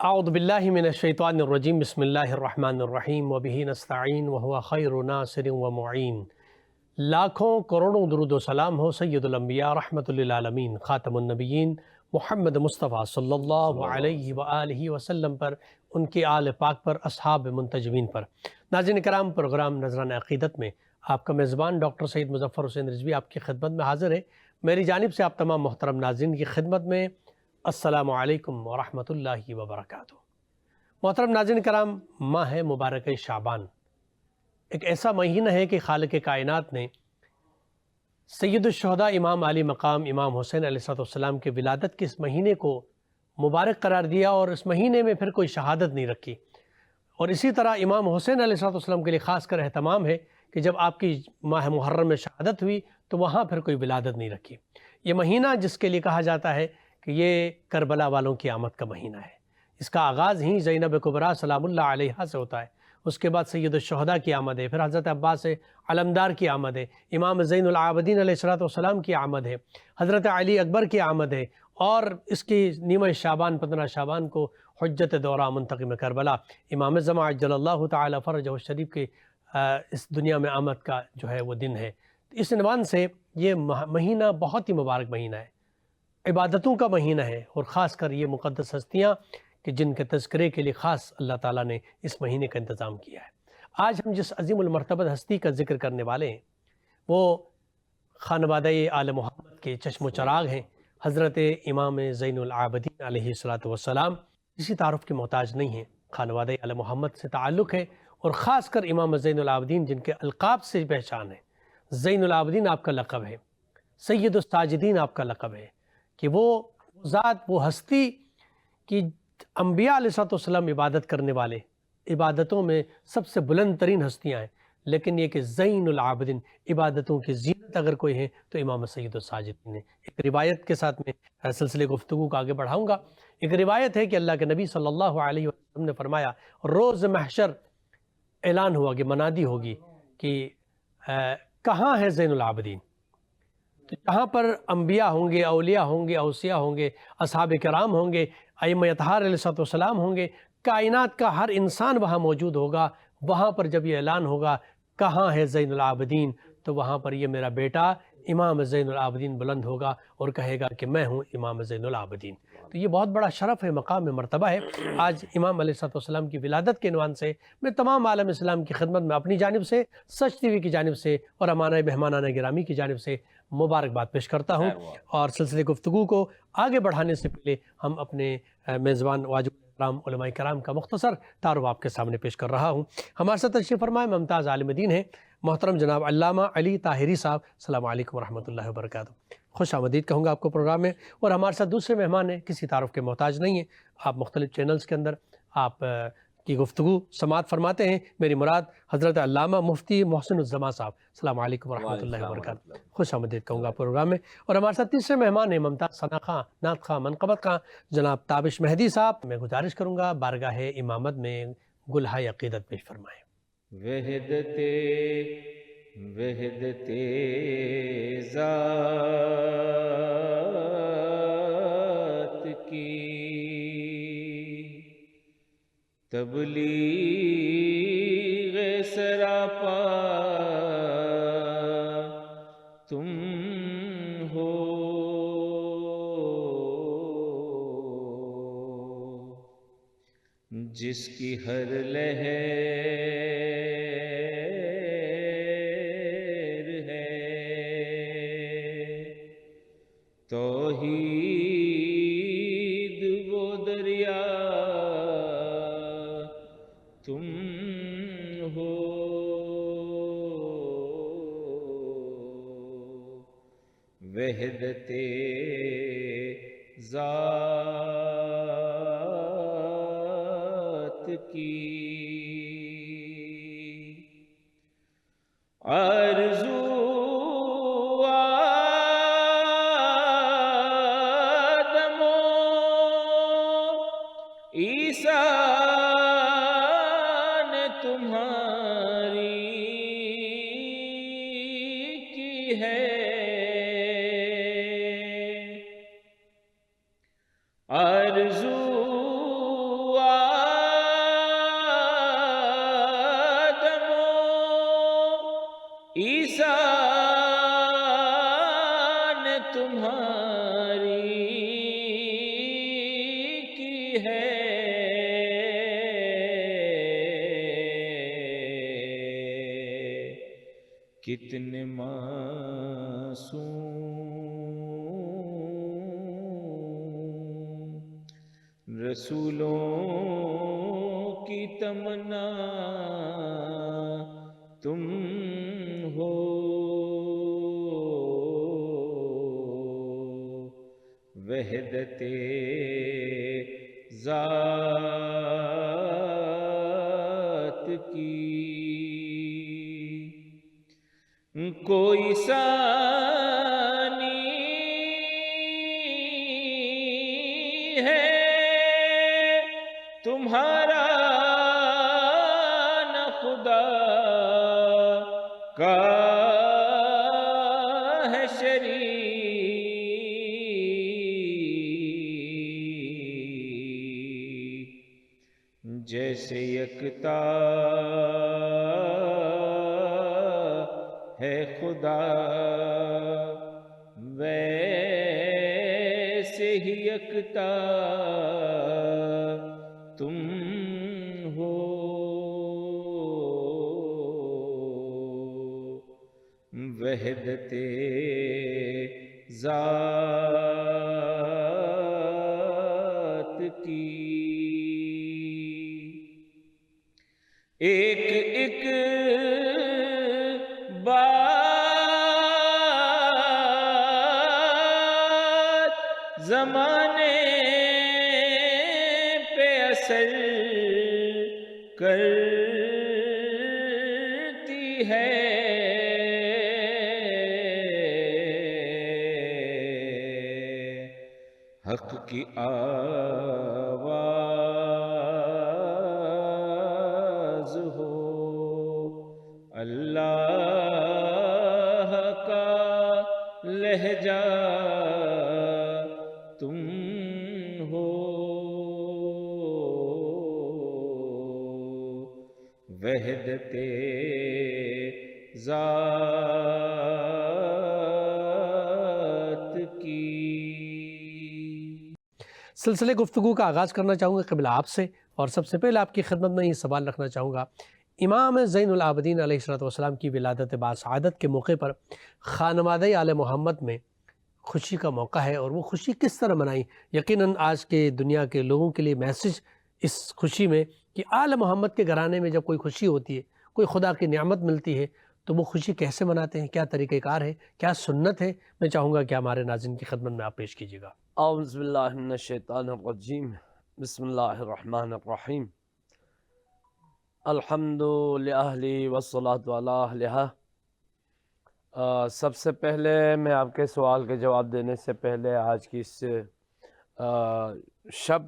اعوذ باللہ من الشیطان الرجیم بسم اللہ الرحمن الرحیم وبہ نستعین وہو خیر ناصر و معین۔ لاکھوں کروڑوں درود و سلام ہو سید الانبیاء رحمت للعالمین خاتم النبیین محمد مصطفیٰ صلی اللہ علیہ وآلہ وسلم پر، ان کے آل پاک پر، اصحاب منتجبین پر۔ ناظرین کرام، پروگرام نذرانہ عقیدت میں آپ کا میزبان ڈاکٹر سید مظفر حسین رضوی آپ کی خدمت میں حاضر ہے۔ میری جانب سے آپ تمام محترم ناظرین کی خدمت میں السلام علیکم ورحمۃ اللہ وبرکاتہ۔ محترم ناظرین کرام، ماہ مبارک شعبان ایک ایسا مہینہ ہے کہ خالق کائنات نے سید الشہداء امام علی مقام امام حسین علیہ السلام کے ولادت کے اس مہینے کو مبارک قرار دیا، اور اس مہینے میں پھر کوئی شہادت نہیں رکھی۔ اور اسی طرح امام حسین علیہ السلام کے لیے خاص کر اہتمام ہے کہ جب آپ کی ماہ محرم میں شہادت ہوئی تو وہاں پھر کوئی ولادت نہیں رکھی۔ یہ مہینہ جس کے لیے کہا جاتا ہے کہ یہ کربلا والوں کی آمد کا مہینہ ہے، اس کا آغاز ہی زینب کبریٰ سلام اللہ علیہا سے ہوتا ہے، اس کے بعد سید الشہداء کی آمد ہے، پھر حضرت عباس علمدار کی آمد ہے، امام زین العابدین علیہ السلام کی آمد ہے، حضرت علی اکبر کی آمد ہے، اور اس کی نیمہ شعبان 15 شعبان کو حجت دورہ منتقم کربلا امام زمان عجل اللہ تعالی فرجہ الشریف کے اس دنیا میں آمد کا جو ہے وہ دن ہے۔ اس عنوان سے یہ مہینہ بہت ہی مبارک مہینہ ہے، عبادتوں کا مہینہ ہے، اور خاص کر یہ مقدس ہستیاں کہ جن کے تذکرے کے لیے خاص اللہ تعالیٰ نے اس مہینے کا انتظام کیا ہے۔ آج ہم جس عظیم المرتبت ہستی کا ذکر کرنے والے ہیں وہ خانوادہ آل محمد کے چشم و چراغ ہیں، حضرت امام زین العابدین علیہ السلام۔ کسی تعارف کے محتاج نہیں ہیں، خانوادہ آل محمد سے تعلق ہے، اور خاص کر امام زین العابدین جن کے القاب سے پہچان ہے۔ زین العابدین آپ کا لقب ہے، سید الساجدین آپ کا لقب ہے، کہ وہ ذات، وہ ہستی کہ انبیاء علیہ السلام عبادت کرنے والے، عبادتوں میں سب سے بلند ترین ہستیاں ہیں، لیکن یہ کہ زین العابدین عبادتوں کی زینت اگر کوئی ہے تو امام سید الساجدین ہے۔ ایک روایت کے ساتھ میں سلسلے گفتگو کو آگے بڑھاؤں گا۔ ایک روایت ہے کہ اللہ کے نبی صلی اللہ علیہ وسلم نے فرمایا، روز محشر اعلان ہوا کہ منادی ہوگی کہ کہاں ہے زین العابدین؟ تو جہاں پر انبیاء ہوں گے، اولیاء ہوں گے، اوصیاء ہوں گے، اصحاب کرام ہوں گے، ائمہ اطہار علیہ السلام ہوں گے، کائنات کا ہر انسان وہاں موجود ہوگا۔ وہاں پر جب یہ اعلان ہوگا کہاں ہے زین العابدین، تو وہاں پر یہ میرا بیٹا امام زین العابدین بلند ہوگا اور کہے گا کہ میں ہوں امام زین العابدین۔ تو یہ بہت بڑا شرف ہے، مقام ہے، مرتبہ ہے۔ آج امام علیہ السلام کی ولادت کے عنوان سے میں تمام عالم اسلام کی خدمت میں اپنی جانب سے، سچ ٹی وی کی جانب سے، اور ہمارے مہمانان گرامی کی جانب سے مبارکباد پیش کرتا ہوں۔ اور سلسلے گفتگو کو آگے بڑھانے سے پہلے ہم اپنے میزبان واجب الکرام علماء کرام کا مختصر تعارف آپ کے سامنے پیش کر رہا ہوں۔ ہمارے ساتھ تشریف فرمائے ممتاز عالم دین ہیں محترم جناب علامہ علی طاہری صاحب۔ السلام علیکم ورحمۃ اللہ وبرکاتہ، خوش آمدید کہوں گا آپ کو پروگرام میں۔ اور ہمارے ساتھ دوسرے مہمان ہیں، کسی تعارف کے محتاج نہیں ہیں، آپ مختلف چینلز کے اندر آپ کی گفتگو سماعت فرماتے ہیں۔ میری مراد حضرت علامہ مفتی محسن الزمان صاحب۔ السلام علیکم ورحمۃ اللہ وبرکاتہ، خوش آمدید کہوں گا پروگرام میں۔ اور ہمارے ساتھ تیسرے مہمان ہیں ممتاز ثنا خاں، نعت خاں، منقبت خاں، جناب تابش مہدی صاحب۔ میں گزارش کروں گا بارگاہ امامت میں گلہائے عقیدت پیش فرمائیں۔ وحدت ذات کی تبلیغ سراپا تم ہو، جس کی ہر لہر ہے توحید وہ دریا تم ہو، وحدت ذات کی آرزو آدم و عیسیٰ نے تمہاری کی ہے، آرزو ہے کتنے معصوم رسولوں کی تمنا تم ہو وحدت ذات کی کوئی ثانی ہے تمہارا نہ خدا کا ہے شریک جیسے یکتا ہے خدا ویسے ہی یکتا تم ہو وحدت ذات کی ایک ایک بات زمانے پہ اثر کرتی ہے حق کی آواز ہو اللہ کا لہجہ تم ہو وحدت ذات کی سلسلے گفتگو کا آغاز کرنا چاہوں گا قبل آپ سے، اور سب سے پہلے آپ کی خدمت میں یہ سوال رکھنا چاہوں گا، امام زین العابدین علیہ السلام کی ولادت باسعادت کے موقع پر خانوادہ آل محمد میں خوشی کا موقع ہے، اور وہ خوشی کس طرح منائی؟ یقیناً آج کے دنیا کے لوگوں کے لیے میسج اس خوشی میں کہ آل محمد کے گھرانے میں جب کوئی خوشی ہوتی ہے، کوئی خدا کی نعمت ملتی ہے، تو وہ خوشی کیسے مناتے ہیں، کیا طریقہ کار ہے، کیا سنت ہے؟ میں چاہوں گا کہ ہمارے ناظرین کی خدمت میں آپ پیش کیجیے گا۔ اعوذ باللہ من الشیطان الرجیم، بسم اللہ الرحمن الرحیم، الحمد للہ والصلاۃ علی اہلہا۔ سب سے پہلے میں آپ کے سوال کے جواب دینے سے پہلے آج کی اس شب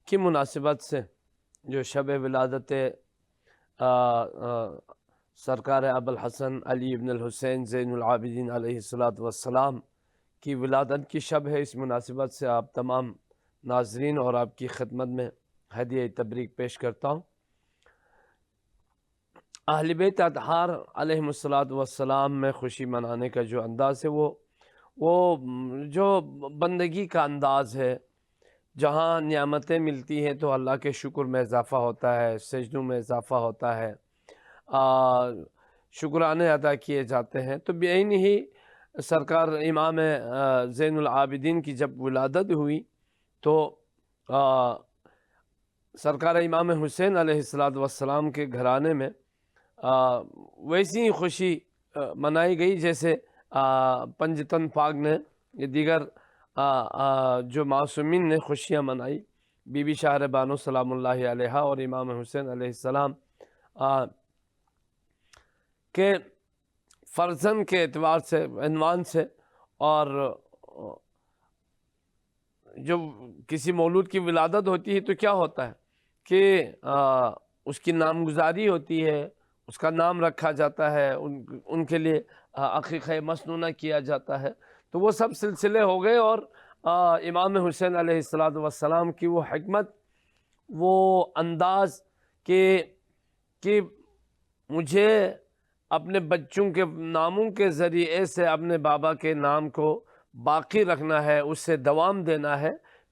کی مناسبت سے، جو شب ولادت سرکار ابوالحسن علی ابن الحسین زین العابدین علیہ السلام کی ولادت کی شب ہے، اس مناسبت سے آپ تمام ناظرین اور آپ کی خدمت میں ہدیہ تبریک پیش کرتا ہوں۔ اہل بیت اطہار علیہم السلام میں خوشی منانے کا جو انداز ہے وہ جو بندگی کا انداز ہے، جہاں نعمتیں ملتی ہیں تو اللہ کے شکر میں اضافہ ہوتا ہے، سجدوں میں اضافہ ہوتا ہے، شکرانے ادا کیے جاتے ہیں۔ تو بعین ہی سرکار امام زین العابدین کی جب ولادت ہوئی تو سرکار امام حسین علیہ السلام کے گھرانے میں ویسی ہی خوشی منائی گئی جیسے پنجتن پاک نے یا دیگر جو معصومین نے خوشیاں منائی۔ بی بی شاہر بانو سلام اللہ علیہا اور امام حسین علیہ السلام کے فرزند کے اعتبار سے، عنوان سے، اور جو کسی مولود کی ولادت ہوتی ہے تو کیا ہوتا ہے کہ اس کی نامگزاری ہوتی ہے، اس کا نام رکھا جاتا ہے، ان کے لیے عقیقہ مسنونہ کیا جاتا ہے، تو وہ سب سلسلے ہو گئے۔ اور امام حسین علیہ السلام کی وہ حکمت، وہ انداز کہ مجھے اپنے بچوں کے ناموں کے ذریعے سے اپنے بابا کے نام کو باقی رکھنا ہے، اس سے دوام دینا ہے،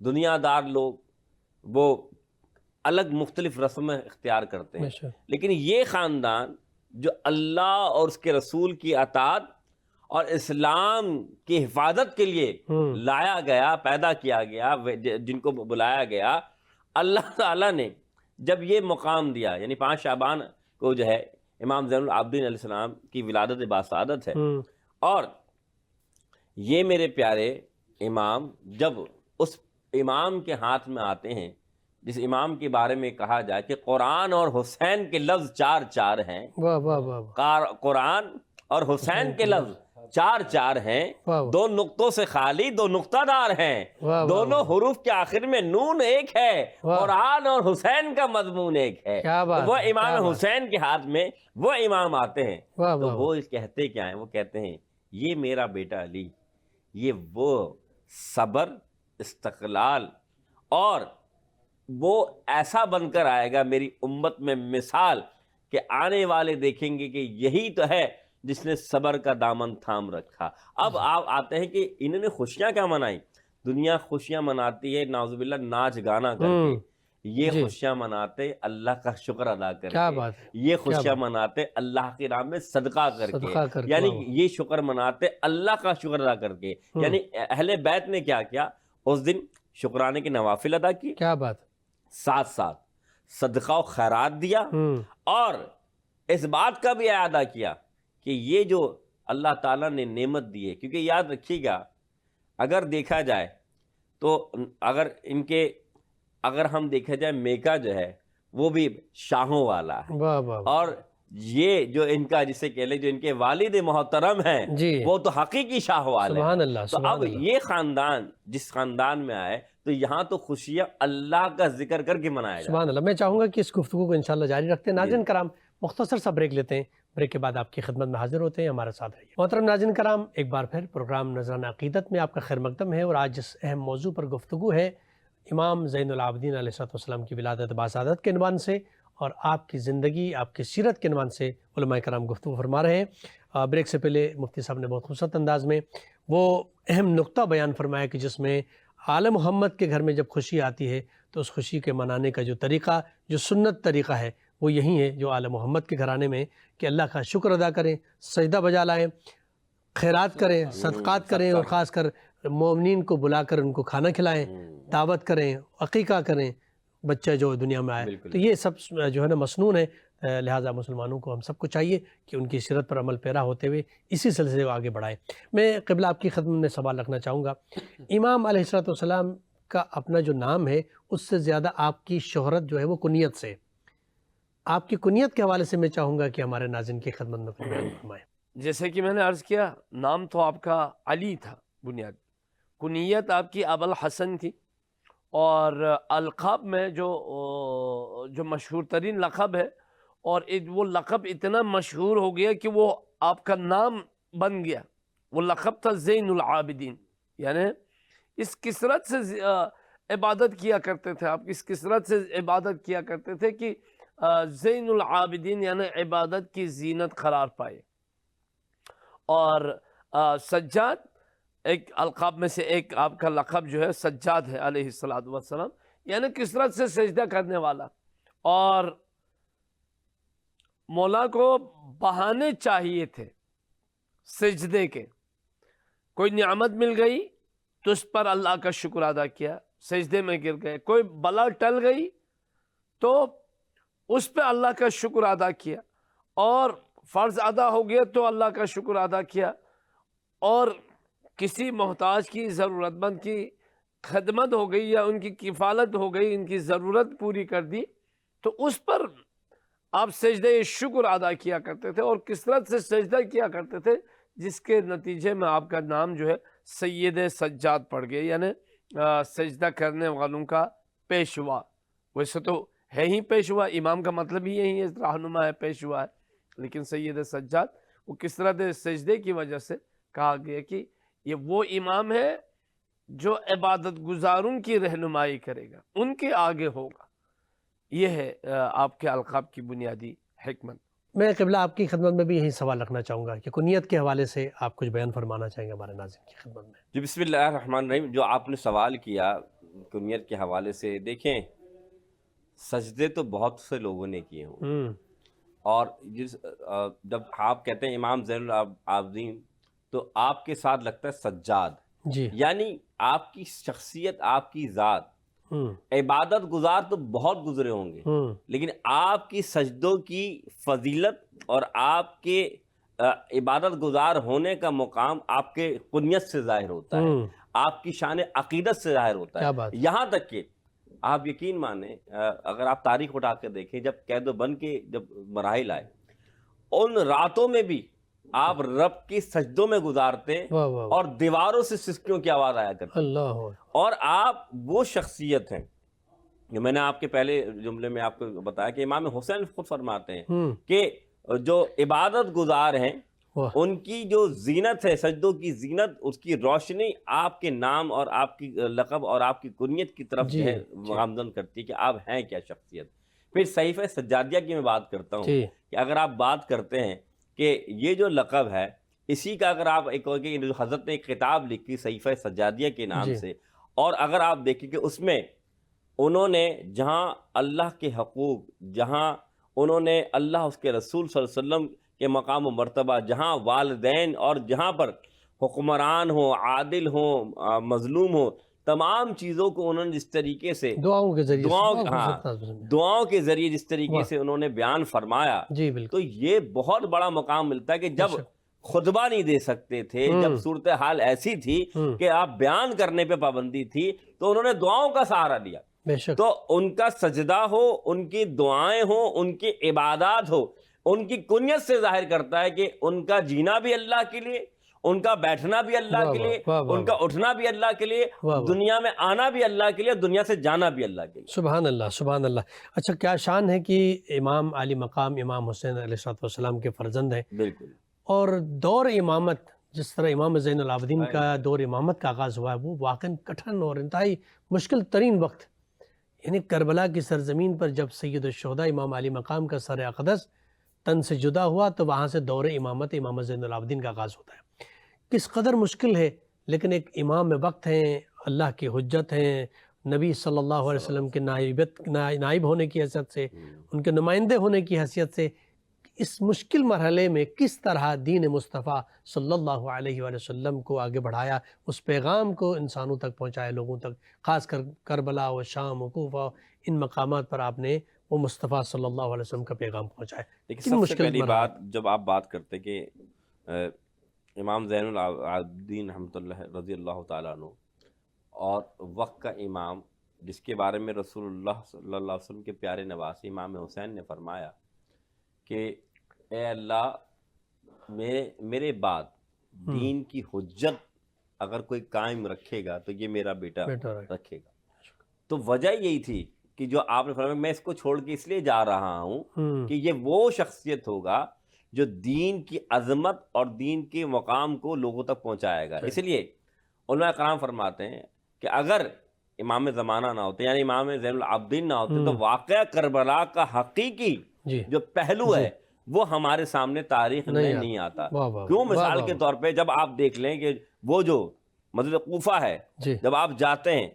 دنیا دار لوگ وہ الگ مختلف رسمیں اختیار کرتے ہیں، بے شک۔ لیکن یہ خاندان جو اللہ اور اس کے رسول کی اطاعت اور اسلام کی حفاظت کے لیے لایا گیا، پیدا کیا گیا، جن کو بلایا گیا، اللہ تعالیٰ نے جب یہ مقام دیا، یعنی 5 شعبان کو جو ہے امام زین العابدین علیہ السلام کی ولادت باسعادت ہے، اور یہ میرے پیارے امام جب اس امام کے ہاتھ میں آتے ہیں جس امام کے بارے میں کہا جائے کہ قرآن اور حسین کے لفظ 4 ہیں، واہ واہ واہ، قرآن اور حسین کے لفظ 4 ہیں، واہ 2 نقطوں سے خالی 2 نقطہ دار ہیں، واہ، دونوں حروف کے آخر میں نون ایک ہے، واہ، قرآن اور حسین کا مضمون ایک ہے، کیا بات تو وہ ہے، کیا امام بات حسین کے ہاتھ میں وہ امام آتے ہیں، واہ تو واہ، وہ کہتے کیا ہیں؟ وہ کہتے ہیں یہ میرا بیٹا علی، یہ وہ صبر، استقلال، اور وہ ایسا بن کر آئے گا میری امت میں مثال کہ آنے والے دیکھیں گے کہ یہی تو ہے جس نے صبر کا دامن تھام رکھا۔ اب آپ آتے ہیں کہ انہوں نے خوشیاں کیا منائی؟ دنیا خوشیاں مناتی ہے نعوذ باللہ ناچ گانا کر کے، یہ جی، خوشیاں مناتے اللہ کا شکر ادا کر کیا کے، بات ہے، یہ خوشیاں مناتے اللہ کی راہ میں صدقہ کر صدقہ کر کے، کے، یعنی واہ، یہ شکر مناتے اللہ کا شکر ادا کر کے، یعنی اہل بیت نے کیا کیا؟ اس دن شکرانے کے نوافل ادا کیے، کیا بات، ساتھ ساتھ صدقہ و خیرات دیا، اور اس بات کا بھی اعادہ کیا کہ یہ جو اللہ تعالیٰ نے نعمت دی ہے، کیونکہ یاد رکھیے گا اگر دیکھا جائے تو اگر ہم دیکھا جائے میکہ جو ہے وہ بھی شاہوں والا ہے، واہ واہ، اور یہ جو ان کا جسے کہہ لیں جو ان کے والد محترم ہیں جی، وہ تو حقیقی شاہ والے ہیں۔ سبحان اللہ، تو سبحان اب اللہ، یہ خاندان جس خاندان میں آئے تو یہاں تو خوشیاں اللہ کا ذکر کر کے منایا جاتا سبحان اللہ۔ میں چاہوں گا کہ اس گفتگو کو انشاءاللہ جاری رکھتے ہیں۔ ناظرین کرام، مختصر سا بریک لیتے ہیں، بریک کے بعد آپ کی خدمت میں حاضر ہوتے ہیں، ہمارے ساتھ رہیے۔ محترم ناظرین کرام، ایک بار پھر پروگرام نذرانہ عقیدت میں آپ کا خیر مقدم ہے، اور آج جس اہم موضوع پر گفتگو ہے امام زین العابدین علیہ السلام کی ولادت باسعادت کے عنوان سے اور آپ کی زندگی، آپ کی سیرت کے عنوان سے علماء کرام گفتگو فرما رہے ہیں۔ بریک سے پہلے مفتی صاحب نے بہت خوبصورت انداز میں وہ اہم نقطہ بیان فرمایا کہ جس میں آل محمد کے گھر میں جب خوشی آتی ہے تو اس خوشی کے منانے کا جو طریقہ، جو سنت طریقہ ہے، وہ یہی ہے جو آل محمد کے گھرانے میں، کہ اللہ کا شکر ادا کریں، سجدہ بجا لائیں، خیرات کریں، صدقات کریں، اور خاص کر مومنین کو بلا کر ان کو کھانا کھلائیں، دعوت کریں، عقیقہ کریں بچہ جو دنیا میں آئے۔ تو یہ سب جو ہے نا مسنون ہے، لہٰذا مسلمانوں کو ہم سب کو چاہیے کہ ان کی سیرت پر عمل پیرا ہوتے ہوئے اسی سلسلے کو آگے بڑھائیں۔ میں قبلہ آپ کی خدمت میں سوال رکھنا چاہوں گا، امام علیہ السلام کا اپنا جو نام ہے اس سے زیادہ آپ کی شہرت جو ہے وہ کنیت سے، آپ کی کنیت کے حوالے سے میں چاہوں گا کہ ہمارے ناظرین کی خدمت میں بیان فرمائیں۔ جیسے کہ میں نے عرض کیا، نام تو آپ کا علی تھا بنیاد، کنیت آپ کی ابو الحسن تھی، اور القاب میں جو مشہور ترین لقب ہے، اور وہ لقب اتنا مشہور ہو گیا کہ وہ آپ کا نام بن گیا، وہ لقب تھا زین العابدین، یعنی اس کثرت سے عبادت کیا کرتے تھے آپ، اس کثرت سے عبادت کیا کرتے تھے کہ زین العابدین یعنی عبادت کی زینت قرار پائے۔ اور سجاد ایک القاب میں سے ایک آپ کا لقب جو ہے سجاد ہے علیہ السلام، یعنی کثرت سے سجدہ کرنے والا، اور مولا کو بہانے چاہیے تھے سجدے کے، کوئی نعمت مل گئی تو اس پر اللہ کا شکر ادا کیا، سجدے میں گر گئے، کوئی بلا ٹل گئی تو اس پہ اللہ کا شکر ادا کیا، اور فرض ادا ہو گیا تو اللہ کا شکر ادا کیا، اور کسی محتاج کی، ضرورت مند کی خدمت ہو گئی یا ان کی کفالت ہو گئی، ان کی ضرورت پوری کر دی، تو اس پر آپ سجدہ شکر ادا کیا کرتے تھے، اور کثرت سے سجدہ کیا کرتے تھے، جس کے نتیجے میں آپ کا نام جو ہے سید سجاد پڑ گیا، یعنی سجدہ کرنے والوں کا پیشوا۔ ویسے تو ہے ہی پیشوا، امام کا مطلب ہی یہی ہے، رہنما ہے، پیشوا ہے، لیکن سید سجاد وہ کثرت سجدے کی وجہ سے کہا گیا کہ یہ وہ امام ہے جو عبادت گزاروں کی رہنمائی کرے گا، ان کے آگے ہوگا۔ یہ ہے آپ کے القاب کی بنیادی حکمت۔ میں قبلہ آپ کی خدمت میں بھی یہی سوال رکھنا چاہوں گا کہ کنیت کے حوالے سے آپ کچھ بیان فرمانا چاہیں گے ہمارے ناظرین کی خدمت میں۔ جی بسم اللہ الرحمن الرحیم۔ جو آپ نے سوال کیا کنیت کے حوالے سے دیکھیں، سجدے تو بہت سے لوگوں نے کیے ہوں، اور جب آپ کہتے ہیں امام زین العابدین تو آپ کے ساتھ لگتا ہے سجاد، جی یعنی آپ کی شخصیت، آپ کی ذات، عبادت گزار تو بہت گزرے ہوں گے، لیکن آپ کی سجدوں کی فضیلت اور آپ کے عبادت گزار ہونے کا مقام آپ کے کنیت سے ظاہر ہوتا ہے، آپ کی شان عقیدت سے ظاہر ہوتا کیا ہے، بات یہاں تک کہ آپ یقین مانیں، اگر آپ تاریخ اٹھا کے دیکھیں، جب قید و بند کے جب مراحل آئے، ان راتوں میں بھی آپ رب کی سجدوں میں گزارتے واہ واہ واہ، اور دیواروں سے سسکیوں کی آواز آیا کرتی، اللہ اور آپ وہ شخصیت ہیں جو میں نے آپ کے پہلے جملے میں آپ کو بتایا کہ امام حسین خود فرماتے ہیں کہ جو عبادت گزار ہیں واہ، ان کی جو زینت ہے، سجدوں کی زینت، اس کی روشنی آپ کے نام اور آپ کی لقب اور آپ کی کنیت کی طرف جو ہے گامزن کرتی ہے کہ آپ ہیں کیا شخصیت۔ پھر صحیفہ سجادیہ کی میں بات کرتا ہوں جی کہ اگر آپ بات کرتے ہیں کہ یہ جو لقب ہے، اسی کا اگر آپ ایک حضرت نے ایک کتاب لکھی صحیفہ سجادیہ کے نام جی سے، اور اگر آپ دیکھیں کہ اس میں انہوں نے جہاں اللہ کے حقوق، جہاں انہوں نے اللہ اس کے رسول صلی اللہ علیہ وسلم کے مقام و مرتبہ، جہاں والدین اور جہاں پر حکمران ہوں، عادل ہوں، مظلوم ہوں، تمام چیزوں کو انہوں نے جس طریقے سے دعاؤں کے ذریعے دعاؤں کے ذریعے جس طریقے سے انہوں نے بیان فرمایا، جی بالکل، تو یہ بہت بڑا مقام ملتا ہے کہ جب خطبہ نہیں دے سکتے تھے، جب صورتحال ایسی تھی کہ آپ بیان کرنے پہ پابندی تھی، تو انہوں نے دعاؤں کا سہارا لیا۔ بے شک، تو ان کا سجدہ ہو، ان کی دعائیں ہوں، ان کی عبادات ہو، ان کی کنیت سے ظاہر کرتا ہے کہ ان کا جینا بھی اللہ کے لیے، ان کا بیٹھنا بھی اللہ کے لیے، ان کا اٹھنا بھی اللہ کے لیے، دنیا میں آنا بھی اللہ کے لیے، دنیا سے جانا بھی اللہ کے لیے۔ سبحان اللہ، سبحان اللہ۔ اچھا، کیا شان ہے کہ امام علی مقام امام حسین علیہ السلام کے فرزند ہیں، بالکل، اور دور امامت جس طرح امام زین العابدین کا دور امامت کا آغاز ہوا ہے، وہ واقعاً کٹھن اور انتہائی مشکل ترین وقت، یعنی کربلا کی سرزمین پر جب سید الشہداء امام علی مقام کا سر اقدس تن سے جدا ہوا، تو وہاں سے دور امامت امام زین العابدین کا آغاز ہوتا ہے۔ کس قدر مشکل ہے، لیکن ایک امام وقت ہیں، اللہ کی حجت ہیں، نبی صلی اللہ علیہ وسلم کے نائب ہونے کی حیثیت سے، ان کے نمائندے ہونے کی حیثیت سے، اس مشکل مرحلے میں کس طرح دین مصطفیٰ صلی اللہ علیہ وآلہ وسلم کو آگے بڑھایا، اس پیغام کو انسانوں تک پہنچایا، لوگوں تک، خاص کر کربلا و شام و کوفہ، ان مقامات پر آپ نے وہ مصطفیٰ صلی اللہ علیہ وسلم کا پیغام پہنچایا۔ لیکن سب سے پہلی بات جب آپ بات کرتے کہ امام زین العابدین رحمۃ اللہ رضی اللہ تعالیٰ عنہ اور وقت کا امام، جس کے بارے میں رسول اللہ صلی اللہ علیہ وسلم کے پیارے نواسی امام حسین نے فرمایا کہ اے اللہ، میرے بعد دین کی حجت اگر کوئی قائم رکھے گا تو یہ میرا بیٹا رکھے گا۔ تو وجہ یہی تھی کہ جو آپ نے فرمایا، میں اس کو چھوڑ کے اس لیے جا رہا ہوں کہ یہ وہ شخصیت ہوگا جو دین کی عظمت اور دین کے مقام کو لوگوں تک پہنچائے گا۔ اس لیے علماء کرام فرماتے ہیں کہ اگر امام زمانہ نہ ہوتے، یعنی امام زین العابدین نہ ہوتے، تو واقعہ کربلا کا حقیقی جو پہلو ہے وہ ہمارے سامنے تاریخ میں نہیں آتا۔ کیوں؟ مثال کے طور پہ جب آپ دیکھ لیں کہ وہ جو مسجد کوفہ ہے، جب آپ جاتے ہیں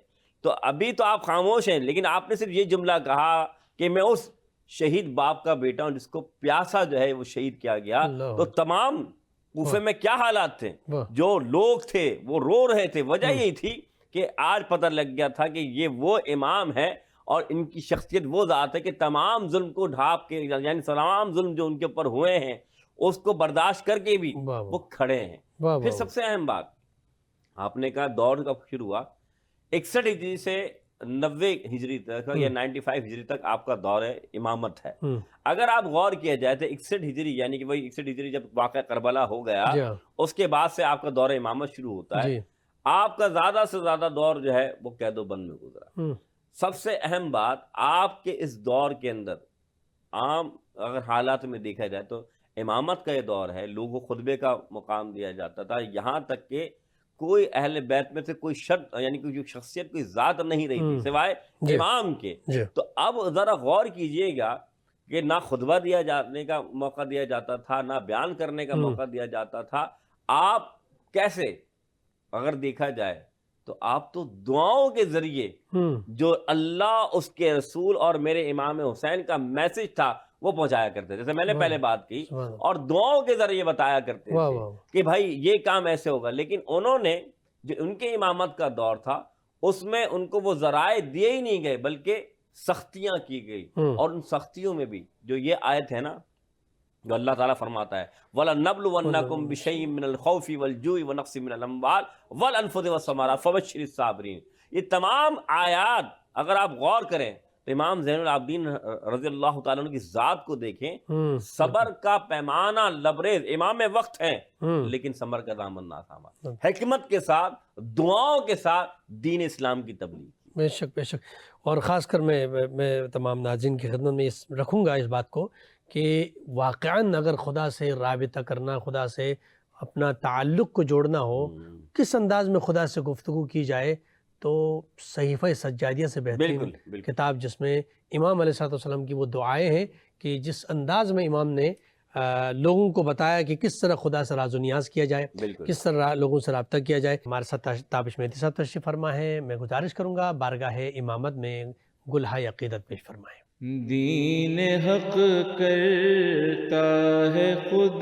تو ابھی تو آپ خاموش ہیں، لیکن آپ نے صرف یہ جملہ کہا کہ میں اس شہید باپ کا بیٹا ہوں جس کو پیاسا جو ہے وہ شہید کیا گیا، تو تمام کوفے میں کیا حالات تھے، جو لوگ تھے وہ رو رہے تھے۔ وجہ یہی تھی کہ آج پتہ لگ گیا تھا کہ یہ وہ امام ہے اور ان کی شخصیت وہ ذات ہے کہ تمام ظلم کو ڈھانپ کے، یعنی تمام ظلم جو ان کے اوپر ہوئے ہیں اس کو برداشت کر کے بھی وہ کھڑے ہیں۔ پھر سب سے اہم بات، آپ نے کہا دور کب شروع ہوا، 61 ہجری سے 90 ہجری تک یا 95 ہجری تک آپ کا دور امامت ہے۔ اگر آپ غور کیا جائے تو 61 ہجری یعنی کہ وہی 61 ہجری جب واقعہ کربلا ہو گیا، اس کے بعد سے آپ کا دور امامت شروع ہوتا ہے۔ آپ کا زیادہ سے زیادہ دور جو ہے وہ قید و بند میں گزرا۔ سب سے اہم بات، آپ کے اس دور کے اندر عام اگر حالات میں دیکھا جائے تو امامت کا یہ دور ہے، لوگوں کو خطبے کا مقام دیا جاتا تھا، یہاں تک کہ کوئی اہل بیت میں سے کوئی شرط یعنی کوئی شخصیت کوئی ذات نہیں رہی تھی سوائے امام کے۔ تو اب ذرا غور کیجئے گا کہ نہ خطبہ دیا جانے کا موقع دیا جاتا تھا، نہ بیان کرنے کا موقع دیا جاتا تھا۔ آپ کیسے اگر دیکھا جائے تو آپ تو دعاؤں کے ذریعے جو اللہ، اس کے رسول اور میرے امام حسین کا میسج تھا وہ پہنچایا کرتے تھے، جیسے میں نے پہلے بات کی، اور دعاؤں کے ذریعے بتایا کرتے تھے کہ بھائی یہ کام ایسے ہوگا. لیکن انہوں نے جو ان کے امامت کا دور تھا اس میں ان کو وہ ذرائع دیے ہی نہیں گئے بلکہ سختیاں کی گئی. اور ان سختیوں میں بھی جو یہ آیت ہے نا، جو اللہ تعالیٰ فرماتا ہے وَلَنَبْلُوَنَّكُمْ بِشَيْءٍ مِّنَ الْخَوْفِ وَالْجُوعِ وَنَقْصٍ مِّنَ الْأَمْوَالِ وَالْأَنفُسِ وَالثَّمَرَاتِ وَبَشِّرِ الصَّابِرِينَ. یہ تمام آیات اگر آپ غور کریں تو امام زین العابدین رضی اللہ تعالیٰ عنہ کی ذات کو دیکھیں، صبر کا پیمانہ لبریز، امام وقت ہیں لیکن صبر کا دامن نہ تھاما، حکمت کے ساتھ دعاؤں کے ساتھ دین اسلام کی تبلیغ. بے شک بے شک. اور خاص کر میں تمام ناظرین کی خدمت میں رکھوں گا اس بات کو کہ واقعاً اگر خدا سے رابطہ کرنا، خدا سے اپنا تعلق کو جوڑنا ہو، کس انداز میں خدا سے گفتگو کی جائے، تو صحیفہ سجادیہ سے بہترین کتاب جس میں امام علیہ الصلوۃ والسلام کی وہ دعائیں ہیں کہ جس انداز میں امام نے لوگوں کو بتایا کہ کس طرح خدا سے راز و نیاز کیا جائے، کس طرح لوگوں سے رابطہ کیا جائے. ہمارے ساتھ تابش مہدی صاحب تشریف فرما ہے. میں گزارش کروں گا بارگاہ امامت میں گلہائے عقیدت پیش فرمائیں. دین حق کرتا ہے خود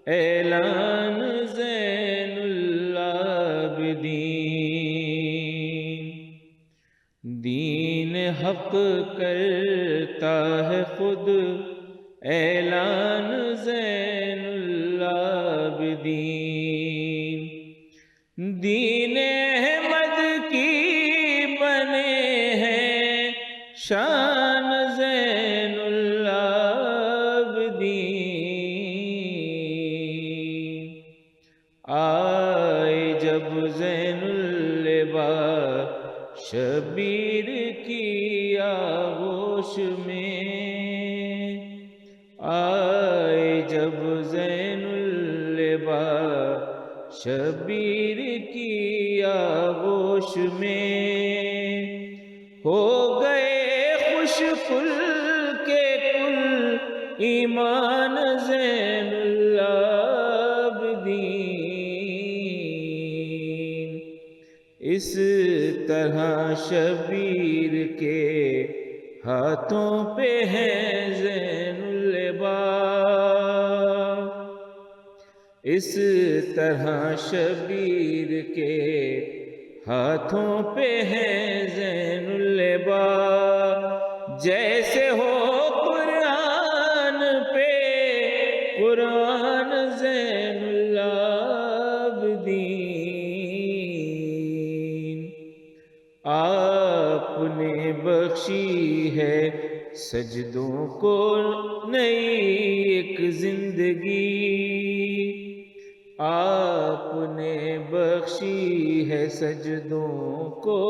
اعلان زین العابدین، دین حق کرتا ہے خود اعلان زین العابدین، دین احمد کی بنے ہیں شان زین العابدین. آئے جب زین العباد شبیر کی آغوش میں، آئے جب زین العباد شبیر کی آغوش میں، ہو گئے خوش کل کے کل ایمان زین العابدین. اس طرح شبیر کے ہاتھوں پہ ہیں زین العباد، اس طرح شبیر کے ہاتھوں پہ ہیں زین العباد. جیسے ہو قرآن پہ قرآن زین العابدین. آپ نے بخشی ہے سجدوں کو نئی ایک زندگی، آپ نے بخشی ہے سجدوں کو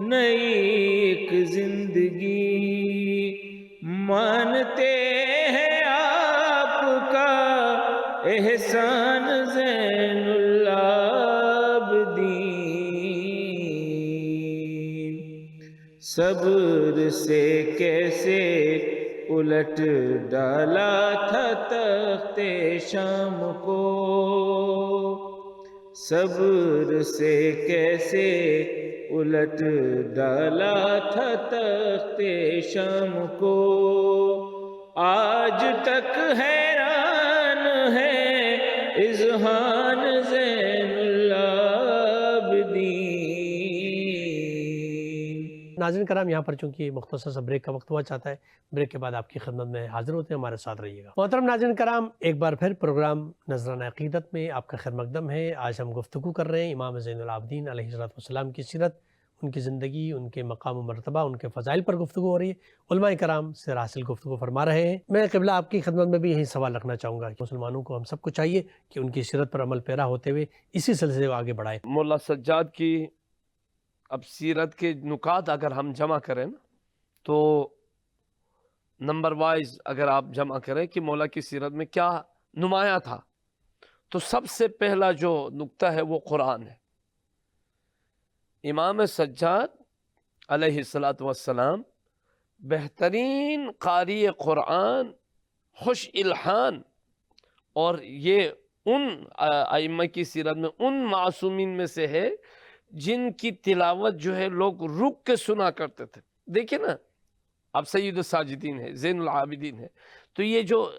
نئی ایک زندگی. مانتے ہیں آپ کا احسان زین العابدین. صبر سے کیسے الٹ ڈالا تھا تخت شام کو، صبر سے کیسے الٹ ڈالا تھا تخت شام کو. آج تک حیران ہے اذہان زین العابدین. ناظرین کرام، یہاں پر چونکہ مختصر سا بریک کا وقت ہوا چاہتا ہے، بریک کے بعد آپ کی خدمت میں حاضر ہوتے ہیں، ہمارے ساتھ رہیے گا. محترم ناظرین کرام، ایک بار پھر پروگرام نذرانہ عقیدت میں آپ کا خیر مقدم ہے. آج ہم گفتگو کر رہے ہیں امام زین العابدین علیہ السلام کی سیرت، ان کی زندگی، ان کے مقام و مرتبہ، ان کے فضائل پر گفتگو ہو رہی ہے. علماء کرام سے حاصل گفتگو فرما رہے ہیں. میں قبلہ آپ کی خدمت میں بھی یہی سوال رکھنا چاہوں گا کہ مسلمانوں کو، ہم سب کو چاہیے کہ ان کی سیرت پر عمل پیرا ہوتے ہوئے اسی سلسلے کو آگے بڑھائیں. مولا سجاد کی اب سیرت کے نکات اگر ہم جمع کریں نا تو نمبر وائز اگر آپ جمع کریں کہ مولا کی سیرت میں کیا نمایاں تھا، تو سب سے پہلا جو نقطہ ہے وہ قرآن ہے. امام سجاد علیہ السلام بہترین قاری قرآن، خوش الحان، اور یہ ان ائمہ کی سیرت میں ان معصومین میں سے ہے جن کی تلاوت جو ہے لوگ رک کے سنا کرتے تھے. دیکھیں نا، اب سید الساجدین ہے، زین العابدین ہے، تو یہ جو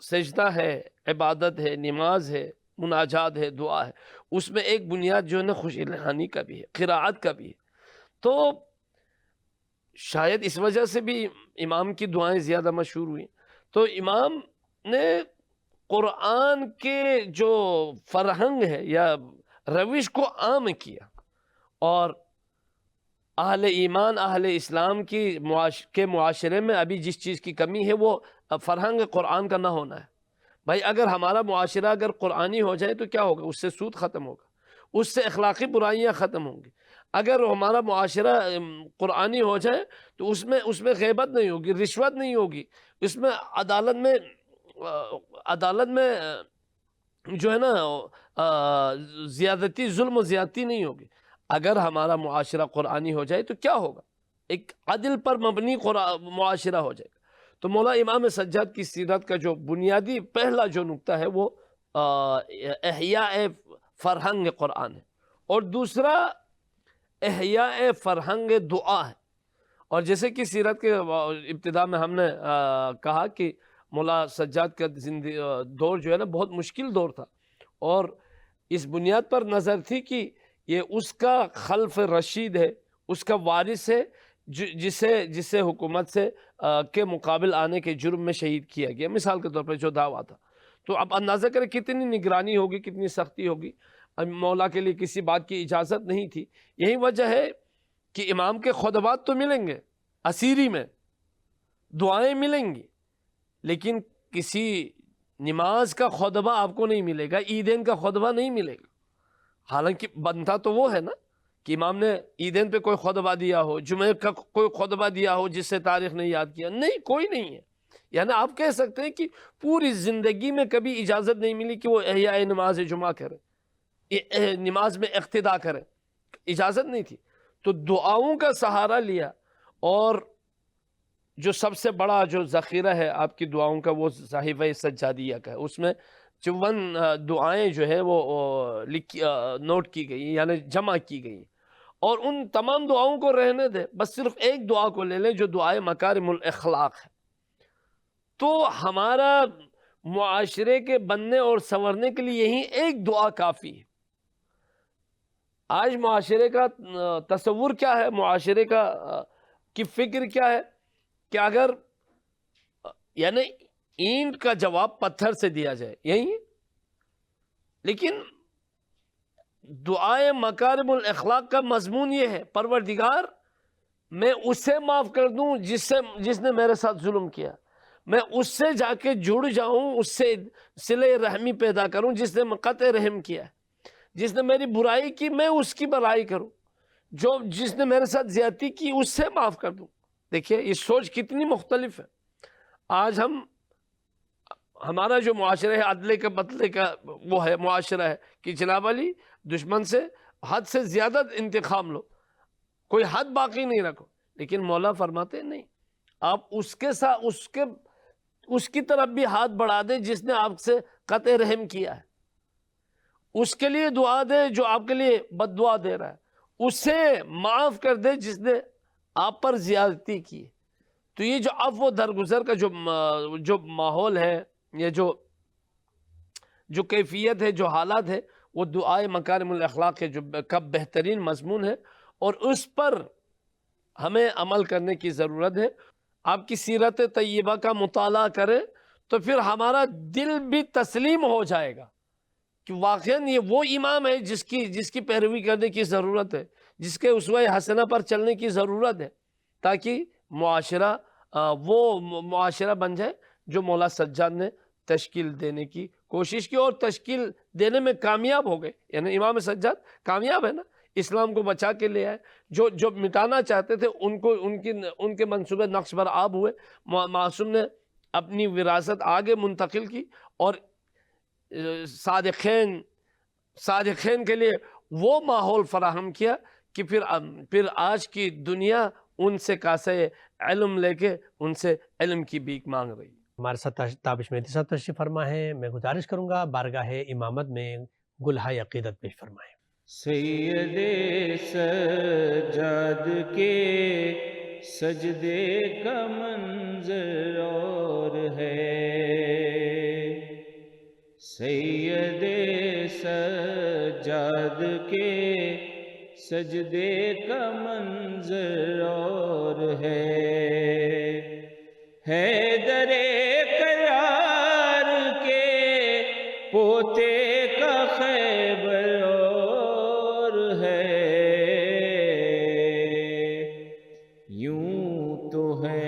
سجدہ ہے، عبادت ہے، نماز ہے، مناجات ہے، دعا ہے، اس میں ایک بنیاد جو ہے نا خوش الہانی کا بھی ہے، قراءت کا بھی ہے. تو شاید اس وجہ سے بھی امام کی دعائیں زیادہ مشہور ہوئیں. تو امام نے قرآن کے جو فرہنگ ہے یا روش کو عام کیا، اور اہل ایمان، اہل اسلام کے معاشرے میں ابھی جس چیز کی کمی ہے وہ فرہنگ قرآن کا نہ ہونا ہے. بھائی اگر ہمارا معاشرہ اگر قرآنی ہو جائے تو کیا ہوگا؟ اس سے سود ختم ہوگا، اس سے اخلاقی برائیاں ختم ہوں گی. اگر ہمارا معاشرہ قرآنی ہو جائے تو اس میں غیبت نہیں ہوگی، رشوت نہیں ہوگی، اس میں عدالت میں جو ہے نا زیادتی، ظلم و زیادتی نہیں ہوگی. اگر ہمارا معاشرہ قرآنی ہو جائے تو کیا ہوگا؟ ایک عدل پر مبنی معاشرہ ہو جائے گا. تو مولا امام سجاد کی سیرت کا جو بنیادی پہلا جو نقطہ ہے وہ احیاء فرہنگ قرآن ہے، اور دوسرا احیاء فرہنگ دعا ہے. اور جیسے کہ سیرت کے ابتدا میں ہم نے کہا کہ مولا سجاد کا دور جو ہے نا بہت مشکل دور تھا، اور اس بنیاد پر نظر تھی کہ یہ اس کا خلف رشید ہے، اس کا وارث ہے، جسے حکومت سے کے مقابل آنے کے جرم میں شہید کیا گیا، مثال کے طور پر جو دعویٰ تھا. تو اب اندازہ کریں کتنی نگرانی ہوگی، کتنی سختی ہوگی. مولا کے لیے کسی بات کی اجازت نہیں تھی. یہی وجہ ہے کہ امام کے خطبات تو ملیں گے اسیری میں، دعائیں ملیں گی، لیکن کسی نماز کا خطبہ آپ کو نہیں ملے گا، عیدین کا خطبہ نہیں ملے گا. حالانکہ بنتا تو وہ ہے نا کہ امام نے عیدین پہ کوئی خطبہ دیا ہو، جمعہ کا کوئی خطبہ دیا ہو جس سے تاریخ نے یاد کیا. نہیں، کوئی نہیں ہے. یعنی آپ کہہ سکتے ہیں کہ پوری زندگی میں کبھی اجازت نہیں ملی کہ وہ احیاء نماز جمعہ کرے، نماز میں اقتداء کرے، اجازت نہیں تھی. تو دعاؤں کا سہارا لیا، اور جو سب سے بڑا جو ذخیرہ ہے آپ کی دعاؤں کا وہ صحیفہ سجادیہ کا ہے. اس میں 54 دعائیں جو ہے وہ نوٹ کی گئی، یعنی جمع کی گئی. اور ان تمام دعاؤں کو رہنے دے، بس صرف ایک دعا کو لے لیں جو دعائے مکارم الاخلاق ہے. تو ہمارا معاشرے کے بننے اور سنورنے کے لیے یہی ایک دعا کافی ہے. آج معاشرے کا تصور کیا ہے، معاشرے کی فکر کیا ہے کہ اگر یعنی اینٹ کا جواب پتھر سے دیا جائے، یہی ہے. لیکن دعائے مکارم الاخلاق کا مضمون یہ ہے، پروردگار میں اسے معاف کر دوں جس نے میرے ساتھ ظلم کیا، میں اس سے جا کے جڑ جاؤں، اس سے صلہ رحمی پیدا کروں جس نے قطع رحم کیا، جس نے میری برائی کی میں اس کی بھلائی کروں، جس نے میرے ساتھ زیادتی کی اس سے معاف کر دوں. دیکھیے یہ سوچ کتنی مختلف ہے. آج ہمارا جو معاشرہ ہے عدلے کا بدلے کا وہ ہے معاشرہ ہے کہ جناب علی دشمن سے حد سے زیادہ انتقام لو، کوئی حد باقی نہیں رکھو. لیکن مولا فرماتے نہیں، آپ اس کے ساتھ اس کی طرف بھی ہاتھ بڑھا دے جس نے آپ سے قطع رحم کیا ہے، اس کے لیے دعا دے جو آپ کے لیے بد دعا دے رہا ہے، اسے معاف کر دے جس نے آپ پر زیادتی کی. تو یہ جو عفو و درگزر کا جو ماحول ہے، یہ جو کیفیت ہے، جو حالات ہے، وہ دعائے مکارم الاخلاق کے کا بہترین مضمون ہے، اور اس پر ہمیں عمل کرنے کی ضرورت ہے. آپ کی سیرت طیبہ کا مطالعہ کریں تو پھر ہمارا دل بھی تسلیم ہو جائے گا کہ واقعاً یہ وہ امام ہے جس کی پیروی کرنے کی ضرورت ہے، جس کے اسوہ حسنہ پر چلنے کی ضرورت ہے، تاکہ معاشرہ وہ معاشرہ بن جائے جو مولا سجاد نے تشکیل دینے کی کوشش کی اور تشکیل دینے میں کامیاب ہو گئے. یعنی امام سجاد کامیاب ہے نا، اسلام کو بچا کے لے آئے. جو مٹانا چاہتے تھے ان کے منصوبے نقش بر آب ہوئے. معصوم نے اپنی وراثت آگے منتقل کی، اور صادقین کے لیے وہ ماحول فراہم کیا کہ پھر آج کی دنیا ان سے کاسے علم لے کے ان سے علم کی بھیک مانگ رہی. ہمارے ساتھ تابش مہدی صاحب تشریف فرما ہے. میں گزارش کروں گا بارگاہ امامت میں گلہائے عقیدت پیش فرمائیں. سید سجاد کے سجدے کا منظر اور ہے، سید سجاد کے سجدے کا منظر اور ہے، حیدر کرار کے پوتے کا خیبر اور ہے، یوں تو ہے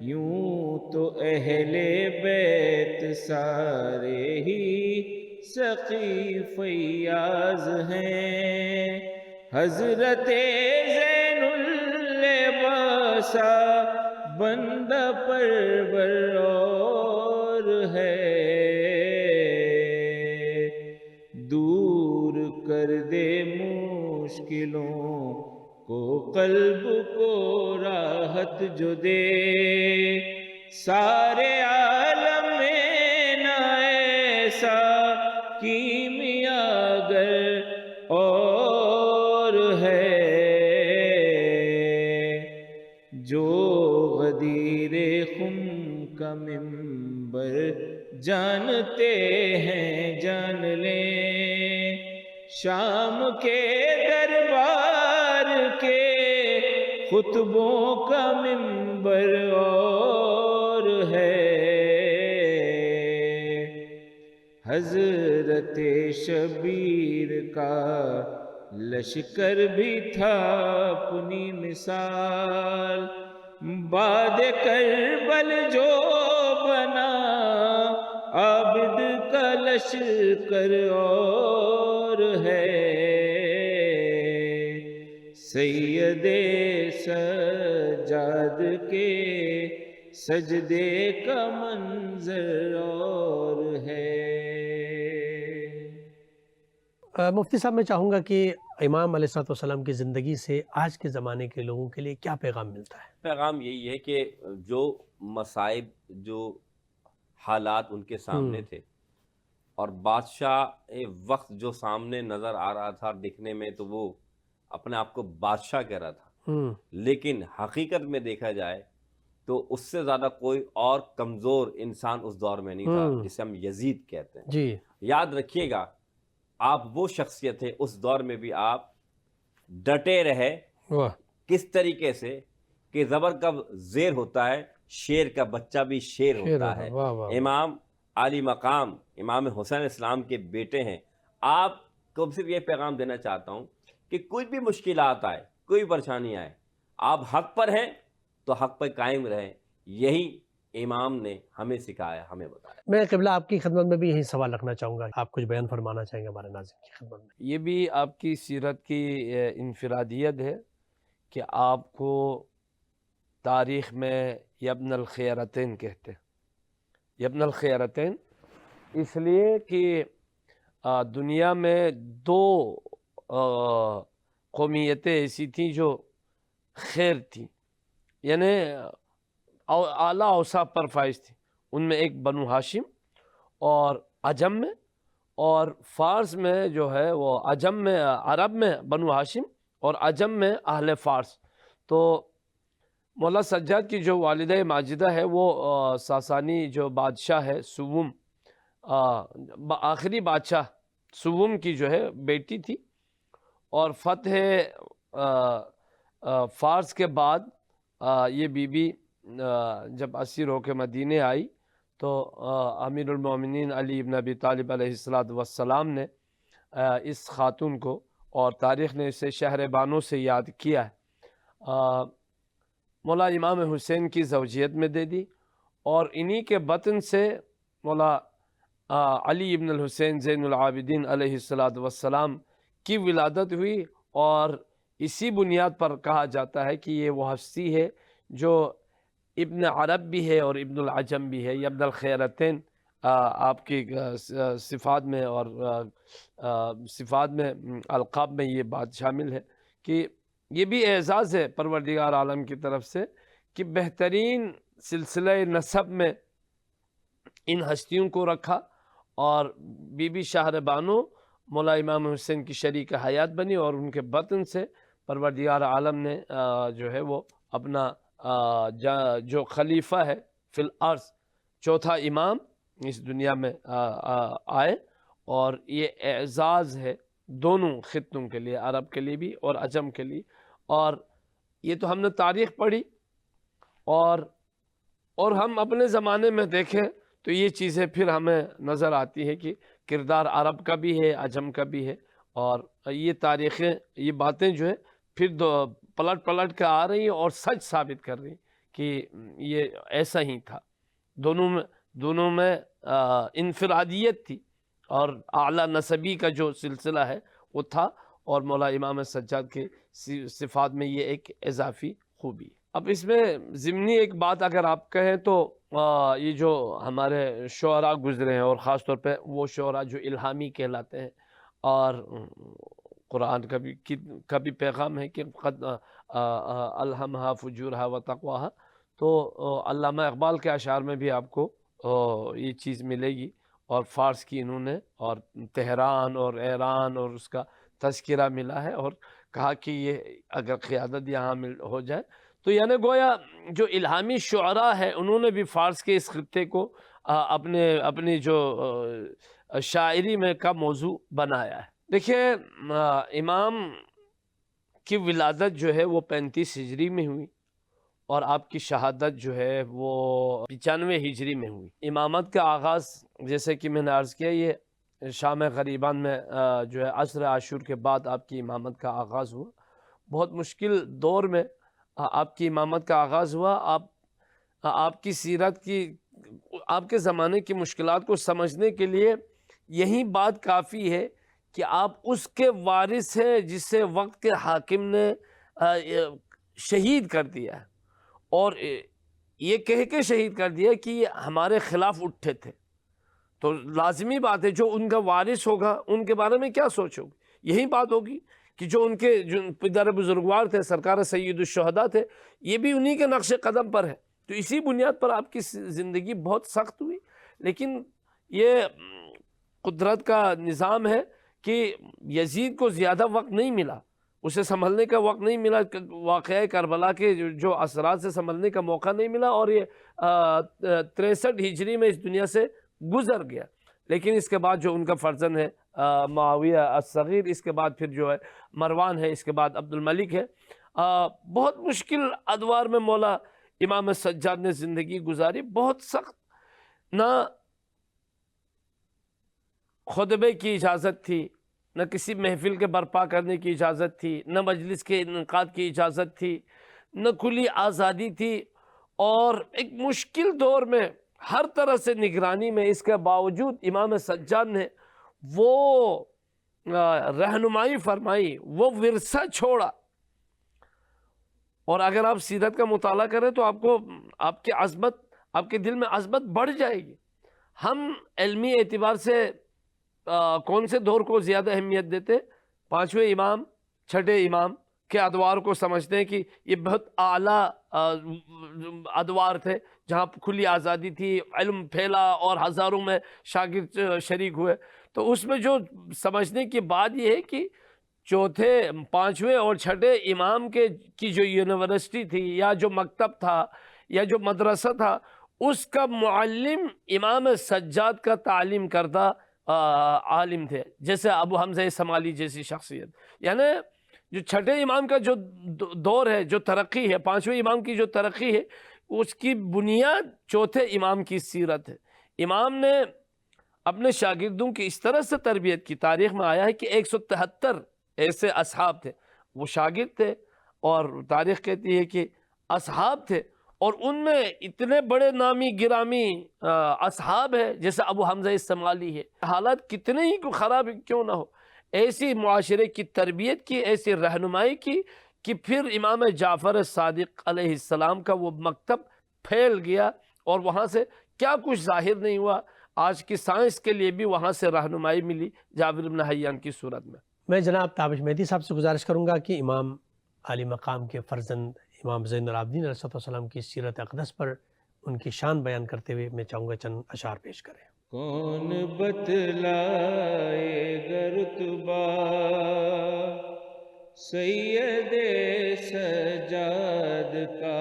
یوں تو اہل بیت سارے ہی سقی فیاض ہیں، حضرت زین الباسا بندہ پرور اور ہے، دور کر دے مشکلوں کو قلب کو راحت جو دے، سارے عالم میں نہ ایسا کیمیا گر اور ہے، جو غدیر خم کا منبر جانتے ہیں جان لیں، شام کے دربار کے خطبوں کا منبر اور ہے، حضرت شبیر کا لشکر بھی تھا اپنی مثال، بعد کربل جو بنا عابد کا لشکر اور ہے، سید سجاد کے سجدے کا منظر اور ہے۔ مفتی صاحب میں چاہوں گا کہ امام علیہ السلام کی زندگی سے آج کے زمانے کے لوگوں کے لیے کیا پیغام ملتا ہے؟ پیغام یہی ہے کہ جو مصائب، جو حالات ان کے سامنے تھے اور بادشاہ وقت جو سامنے نظر آ رہا تھا دکھنے میں، تو وہ اپنے آپ کو بادشاہ کہہ رہا تھا، لیکن حقیقت میں دیکھا جائے تو اس سے زیادہ کوئی اور کمزور انسان اس دور میں نہیں تھا، جسے ہم یزید کہتے ہیں۔ جی یاد رکھیے گا، آپ وہ شخصیت ہے، اس دور میں بھی آپ ڈٹے رہے، کس طریقے سے کہ زبر کا زیر ہوتا ہے، شیر کا بچہ بھی شیر ہوتا ہے۔ امام عالی مقام امام حسین اسلام کے بیٹے ہیں۔ آپ کو صرف یہ پیغام دینا چاہتا ہوں کہ کوئی بھی مشکلات آئے، کوئی پریشانی آئے، آپ حق پر ہیں تو حق پر قائم رہیں، یہی امام نے ہمیں سکھایا، ہمیں بتایا۔ میں قبلہ آپ کی خدمت میں بھی یہی سوال رکھنا چاہوں گا، آپ کچھ بیان فرمانا چاہیں گے ہمارے ناظرین کی خدمت میں؟ یہ بھی آپ کی سیرت کی انفرادیت ہے کہ آپ کو تاریخ میں یبن الخیرتین کہتے ہیں۔ یبن الخیرتین اس لیے کہ دنیا میں دو قومیتیں ایسی تھیں جو خیر تھیں، یعنی اعلیٰ اوصاف پر فائز تھیں۔ ان میں ایک بنو ہاشم اور عجم میں، اور فارس میں جو ہے وہ عجم میں، عرب میں بنو ہاشم اور عجم میں اہل فارس۔ تو مولا سجاد کی جو والدہ ماجدہ ہے وہ ساسانی جو بادشاہ ہے سوم، آخری بادشاہ سوم کی جو ہے بیٹی تھی، اور فتح فارس کے بعد یہ بی بی جب اسیر ہو کے مدینے آئی تو امیر المومنین علی ابن ابی طالب علیہ السلام نے اس خاتون کو، اور تاریخ نے اسے شہر بانو سے یاد کیا ہے، مولا امام حسین کی زوجیت میں دے دی، اور انہی کے بطن سے مولا علی ابن الحسین زین العابدین علیہ السلام کی ولادت ہوئی، اور اسی بنیاد پر کہا جاتا ہے کہ یہ وہ ہستی ہے جو ابن عرب بھی ہے اور ابن العجم بھی ہے۔ یہ ابن الخیرتین آپ کی صفات میں اور صفات میں القاب میں یہ بات شامل ہے کہ یہ بھی اعزاز ہے پروردگار عالم کی طرف سے کہ بہترین سلسلہ نسب میں ان ہستیوں کو رکھا، اور بی بی شہر بانو مولا امام حسین کی شریک حیات بنی اور ان کے بطن سے پروردگار عالم نے جو ہے وہ اپنا جو خلیفہ ہے فی الارض، چوتھا امام اس دنیا میں آئے، اور یہ اعزاز ہے دونوں خطوں کے لیے، عرب کے لیے بھی اور عجم کے لیے۔ اور یہ تو ہم نے تاریخ پڑھی، اور ہم اپنے زمانے میں دیکھیں تو یہ چیزیں پھر ہمیں نظر آتی ہے کہ کردار عرب کا بھی ہے، عجم کا بھی ہے، اور یہ تاریخیں، یہ باتیں جو ہے پھر پلٹ کے آ رہی ہیں اور سچ ثابت کر رہی ہیں کہ یہ ایسا ہی تھا۔ دونوں میں انفرادیت تھی، اور اعلیٰ نسبی کا جو سلسلہ ہے وہ تھا، اور مولا امام سجاد کے صفات میں یہ ایک اضافی خوبی ہے۔ اب اس میں ضمنی ایک بات اگر آپ کہیں تو یہ جو ہمارے شعراء گزرے ہیں، اور خاص طور پہ وہ شعراء جو الہامی کہلاتے ہیں، اور قرآن کا بھی پیغام ہے کہ قد الہمہا فجورہا و تقواہا، تو علامہ اقبال کے اشعار میں بھی آپ کو یہ چیز ملے گی، اور فارس کی انہوں نے، اور تہران اور ایران اور اس کا تذکرہ ملا ہے، اور کہا کہ یہ اگر قیادت یہاں ہو جائے تو یعنی گویا جو الہامی شعراء ہے انہوں نے بھی فارس کے اس خطے کو اپنی جو شاعری میں کا موضوع بنایا ہے۔ دیکھیں، امام کی ولادت جو ہے وہ 35 ہجری میں ہوئی، اور آپ کی شہادت جو ہے وہ 95 ہجری میں ہوئی۔ امامت کا آغاز جیسے کہ میں نے عرض کیا، یہ شام غریبان میں جو ہے عصر عاشور کے بعد آپ کی امامت کا آغاز ہوا۔ بہت مشکل دور میں آپ کی امامت کا آغاز ہوا۔ آپ کی سیرت کی، آپ کے زمانے کی مشکلات کو سمجھنے کے لیے یہی بات کافی ہے کہ آپ اس کے وارث ہیں جسے وقت کے حاکم نے شہید کر دیا ہے، اور یہ کہہ کے شہید کر دیا کہ یہ ہمارے خلاف اٹھے تھے۔ تو لازمی بات ہے جو ان کا وارث ہوگا ان کے بارے میں کیا سوچو گے؟ یہی بات ہوگی کہ جو ان کے جو پدر بزرگوار تھے، سرکار سید الشہداء تھے، یہ بھی انہی کے نقش قدم پر ہے۔ تو اسی بنیاد پر آپ کی زندگی بہت سخت ہوئی، لیکن یہ قدرت کا نظام ہے کہ یزید کو زیادہ وقت نہیں ملا، اسے سنبھلنے کا وقت نہیں ملا، واقعہ کربلا کے جو اثرات سے سنبھلنے کا موقع نہیں ملا، اور یہ 63 ہجری میں اس دنیا سے گزر گیا۔ لیکن اس کے بعد جو ان کا فرزند ہے معاویہ الصغیر، اس کے بعد پھر جو ہے مروان ہے، اس کے بعد عبد الملک ہے، بہت مشکل ادوار میں مولا امام سجاد نے زندگی گزاری، بہت سخت۔ نہ خطبے کی اجازت تھی، نہ کسی محفل کے برپا کرنے کی اجازت تھی، نہ مجلس کے انعقاد کی اجازت تھی، نہ کھلی آزادی تھی، اور ایک مشکل دور میں ہر طرح سے نگرانی میں، اس کے باوجود امام سجاد نے وہ رہنمائی فرمائی، وہ ورثہ چھوڑا۔ اور اگر آپ سیرت کا مطالعہ کریں تو آپ کو آپ کی عظمت، آپ کے دل میں عظمت بڑھ جائے گی۔ ہم علمی اعتبار سے کون سے دور کو زیادہ اہمیت دیتے؟ 5ویں امام، 6ٹھے امام کے ادوار کو سمجھتے ہیں کہ یہ بہت اعلیٰ ادوار تھے جہاں کھلی آزادی تھی، علم پھیلا اور ہزاروں میں شاگرد شریک ہوئے۔ تو اس میں جو سمجھنے کی بات یہ ہے کہ چوتھے، 5ویں اور 6ٹھے امام کی جو یونیورسٹی تھی، یا جو مکتب تھا، یا جو مدرسہ تھا، اس کا معلم امام سجاد کا تعلیم کردہ عالم تھے، جیسے ابو حمزہ سمالی جیسی شخصیت۔ یعنی جو 6ٹھے امام کا جو دور ہے، جو ترقی ہے، 5ویں امام کی جو ترقی ہے، اس کی بنیاد چوتھے امام کی سیرت ہے۔ امام نے اپنے شاگردوں کی اس طرح سے تربیت کی، تاریخ میں آیا ہے کہ 173 ایسے اصحاب تھے، وہ شاگرد تھے، اور تاریخ کہتی ہے کہ اصحاب تھے، اور ان میں اتنے بڑے نامی گرامی اصحاب ہیں جیسے ابو حمزہ سمالی ہے۔ حالات کتنے ہی خراب کیوں نہ ہو، ایسی معاشرے کی تربیت کی، ایسی رہنمائی کی کہ پھر امام جعفر صادق علیہ السلام کا وہ مکتب پھیل گیا، اور وہاں سے کیا کچھ ظاہر نہیں ہوا۔ آج کی سائنس کے لیے بھی وہاں سے رہنمائی ملی جابر بن حیان کی صورت میں۔ میں جناب تابش مہدی صاحب سے گزارش کروں گا کہ امام عالی مقام کے فرزند امام زین العابدین علیہ السلام کی سیرت اقدس پر ان کی شان بیان کرتے ہوئے میں چاہوں گا چند اشعار پیش کریں۔ کون بتلائے گا رتبہ سید سجاد کا،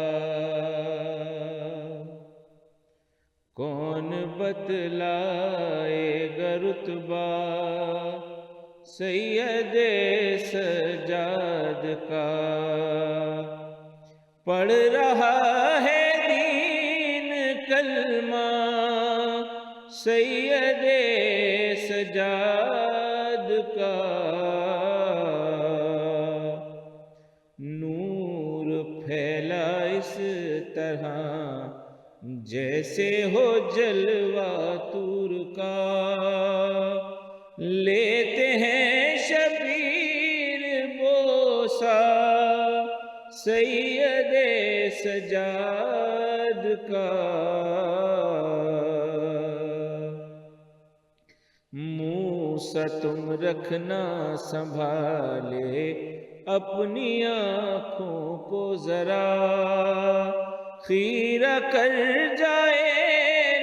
کون بتلائے گا رتبہ سید سجاد کا، پڑھ رہا ہے دین کلمہ سید سجاد کا، نور پھیلا اس طرح جیسے ہو جلوہ طور کا، لیتے ہیں شبیر بوسہ سید سجاد کا، موسیٰ تم رکھنا سنبھالے اپنی آنکھوں کو ذرا، خیرہ کر جائے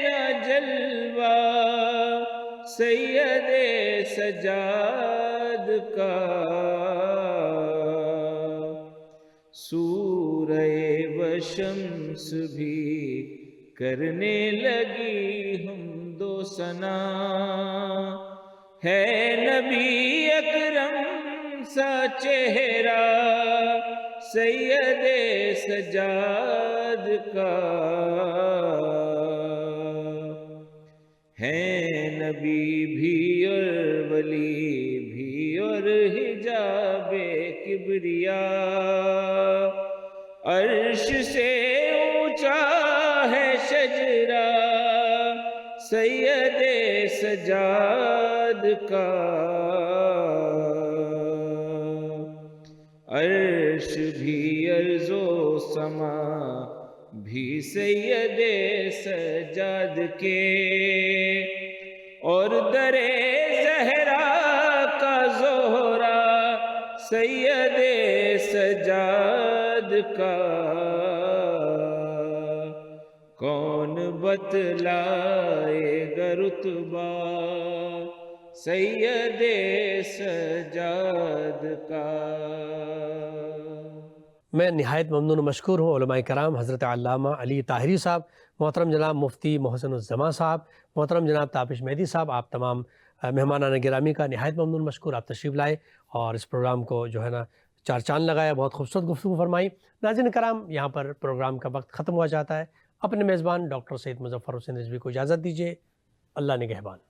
نہ جلوہ سید سجاد کا، سورہ وشمس بھی کرنے لگی حمد و ثنا، ہے نبی اکرم سا چہرہ سید سجاد کا، ہے نبی بھی اور ولی بھی اور حجاب کبریاء، عرش سے اونچا ہے شجرہ سید سجاد کا، عرش بھی ارض و سما بھی سید سجاد کے، اور در زہرا کا زہرا سید سجاد کا، کون بتلائے گا رتبہ سید سجاد کا۔ میں نہایت ممنون و مشکور ہوں علماء کرام حضرت علامہ علی طاہری صاحب، محترم جناب مفتی محسن الزماں صاحب، محترم جناب تابش مہدی صاحب، آپ تمام مہمانان گرامی کا نہایت ممنون مشکور، آپ تشریف لائے اور اس پروگرام کو جو ہے نا چار چاند لگایا، بہت خوبصورت گفتگو فرمائی۔ ناظرین کرام، یہاں پر پروگرام کا وقت ختم ہوا جاتا ہے، اپنے میزبان ڈاکٹر سید مظفر حسین رضوی کو اجازت دیجیے، اللہ نگہبان۔